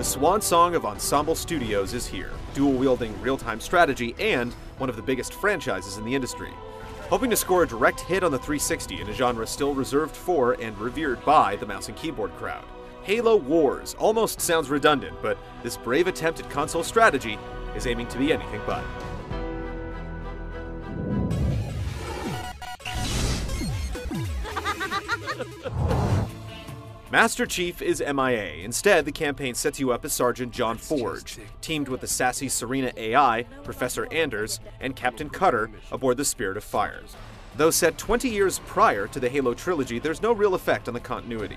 swan song of Ensemble Studios is here, dual-wielding real-time strategy and one of the biggest franchises in the industry. Hoping to score a direct hit on the 360 in a genre still reserved for and revered by the mouse and keyboard crowd. Halo Wars almost sounds redundant, but this brave attempt at console strategy is aiming to be anything but. Master Chief is MIA. Instead, the campaign sets you up as Sergeant John Forge, teamed with the sassy Serena AI, Professor Anders, and Captain Cutter aboard the Spirit of Fire. Though set 20 years prior to the Halo trilogy, there's no real effect on the continuity.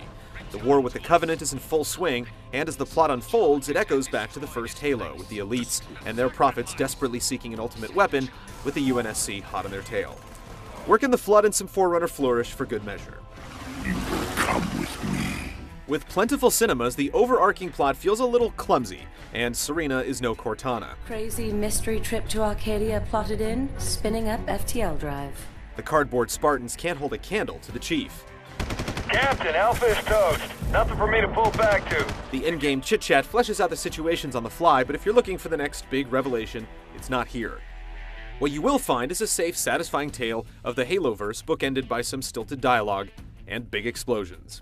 The war with the Covenant is in full swing, and as the plot unfolds, it echoes back to the first Halo, with the elites and their prophets desperately seeking an ultimate weapon, with the UNSC hot on their tail. Work in the Flood and some Forerunner flourish for good measure. You will come with me. With plentiful cinemas, the overarching plot feels a little clumsy, and Serena is no Cortana. Crazy mystery trip to Arcadia plotted in, spinning up FTL drive. The cardboard Spartans can't hold a candle to the Chief. Captain, Alpha is toast. Nothing for me to pull back to. The in-game chit-chat fleshes out the situations on the fly, but if you're looking for the next big revelation, it's not here. What you will find is a safe, satisfying tale of the Haloverse bookended by some stilted dialogue and big explosions.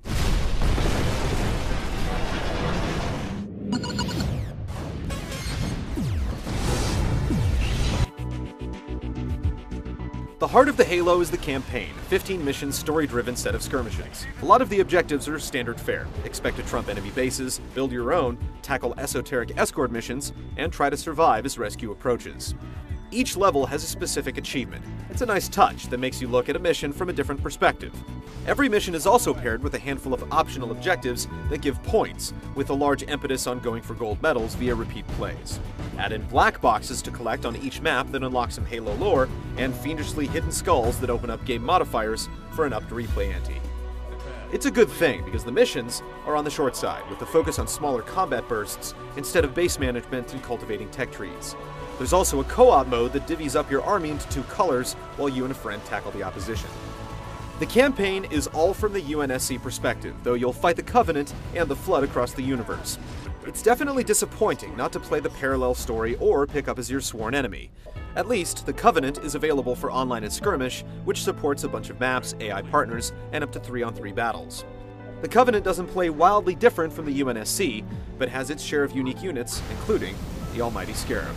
The heart of the Halo is the campaign, a 15-mission, story-driven set of skirmishes. A lot of the objectives are standard fare. Expect to trump enemy bases, build your own, tackle esoteric escort missions, and try to survive as rescue approaches. Each level has a specific achievement. It's a nice touch that makes you look at a mission from a different perspective. Every mission is also paired with a handful of optional objectives that give points, with a large impetus on going for gold medals via repeat plays. Add in black boxes to collect on each map that unlock some Halo lore, and fiendishly hidden skulls that open up game modifiers for an up-to-replay ante. It's a good thing, because the missions are on the short side, with the focus on smaller combat bursts instead of base management and cultivating tech trees. There's also a co-op mode that divvies up your army into two colors while you and a friend tackle the opposition. The campaign is all from the UNSC perspective, though you'll fight the Covenant and the Flood across the universe. It's definitely disappointing not to play the parallel story or pick up as your sworn enemy. At least, the Covenant is available for online and skirmish, which supports a bunch of maps, AI partners, and up to 3-on-3 battles. The Covenant doesn't play wildly different from the UNSC, but has its share of unique units, including the almighty Scarab.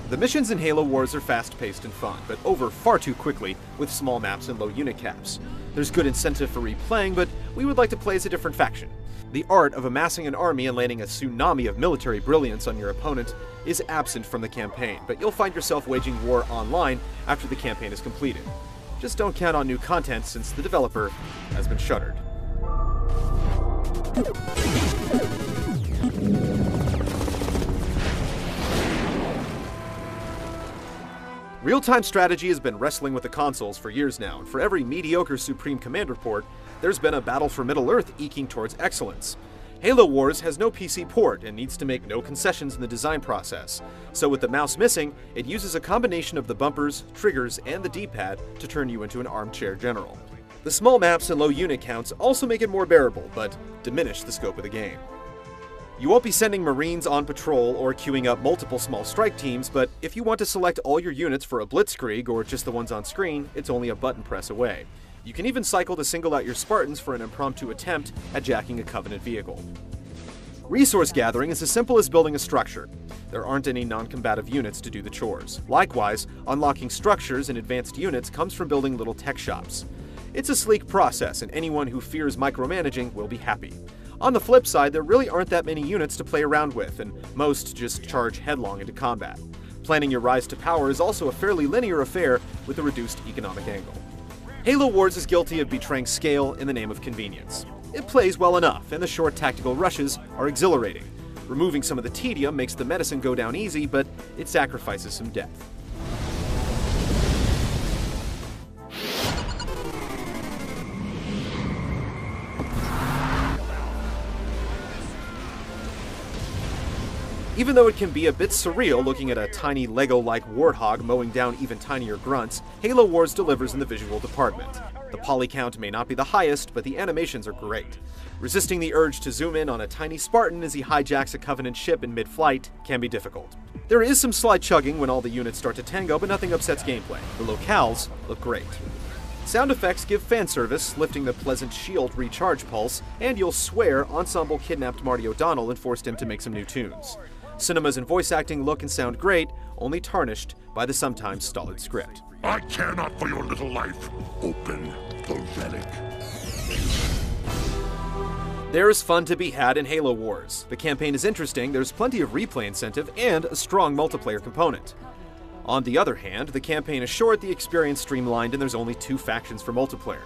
The missions in Halo Wars are fast-paced and fun, but over far too quickly with small maps and low unit caps. There's good incentive for replaying, but we would like to play as a different faction. The art of amassing an army and landing a tsunami of military brilliance on your opponent is absent from the campaign, but you'll find yourself waging war online after the campaign is completed. Just don't count on new content since the developer has been shuttered. Real-time strategy has been wrestling with the consoles for years now, and for every mediocre Supreme Command report, there's been a battle for Middle-earth eking towards excellence. Halo Wars has no PC port and needs to make no concessions in the design process, so with the mouse missing, it uses a combination of the bumpers, triggers, and the D-pad to turn you into an armchair general. The small maps and low unit counts also make it more bearable, but diminish the scope of the game. You won't be sending Marines on patrol or queuing up multiple small strike teams, but if you want to select all your units for a blitzkrieg or just the ones on screen, it's only a button press away. You can even cycle to single out your Spartans for an impromptu attempt at jacking a Covenant vehicle. Resource gathering is as simple as building a structure. There aren't any non-combative units to do the chores. Likewise, unlocking structures and advanced units comes from building little tech shops. It's a sleek process, and anyone who fears micromanaging will be happy. On the flip side, there really aren't that many units to play around with, and most just charge headlong into combat. Planning your rise to power is also a fairly linear affair with a reduced economic angle. Halo Wars is guilty of betraying scale in the name of convenience. It plays well enough, and the short tactical rushes are exhilarating. Removing some of the tedium makes the medicine go down easy, but it sacrifices some depth. Even though it can be a bit surreal looking at a tiny Lego-like warthog mowing down even tinier grunts, Halo Wars delivers in the visual department. The poly count may not be the highest, but the animations are great. Resisting the urge to zoom in on a tiny Spartan as he hijacks a Covenant ship in mid-flight can be difficult. There is some slight chugging when all the units start to tango, but nothing upsets gameplay. The locales look great. Sound effects give fan service, lifting the pleasant shield recharge pulse, and you'll swear Ensemble kidnapped Marty O'Donnell and forced him to make some new tunes. Cinemas and voice acting look and sound great, only tarnished by the sometimes stolid script. I care not for your little life. Open the relic. There is fun to be had in Halo Wars. The campaign is interesting, there's plenty of replay incentive, and a strong multiplayer component. On the other hand, the campaign is short, the experience streamlined, and there's only 2 factions for multiplayer.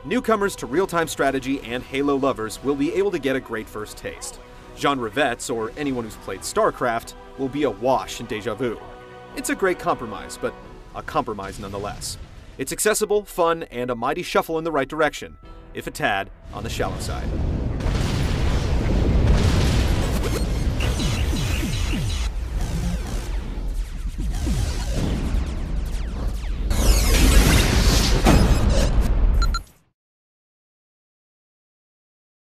Newcomers to real-time strategy and Halo lovers will be able to get a great first taste. Genre vets, or anyone who's played StarCraft, will be awash in deja vu. It's a great compromise, but a compromise nonetheless. It's accessible, fun, and a mighty shuffle in the right direction, if a tad on the shallow side.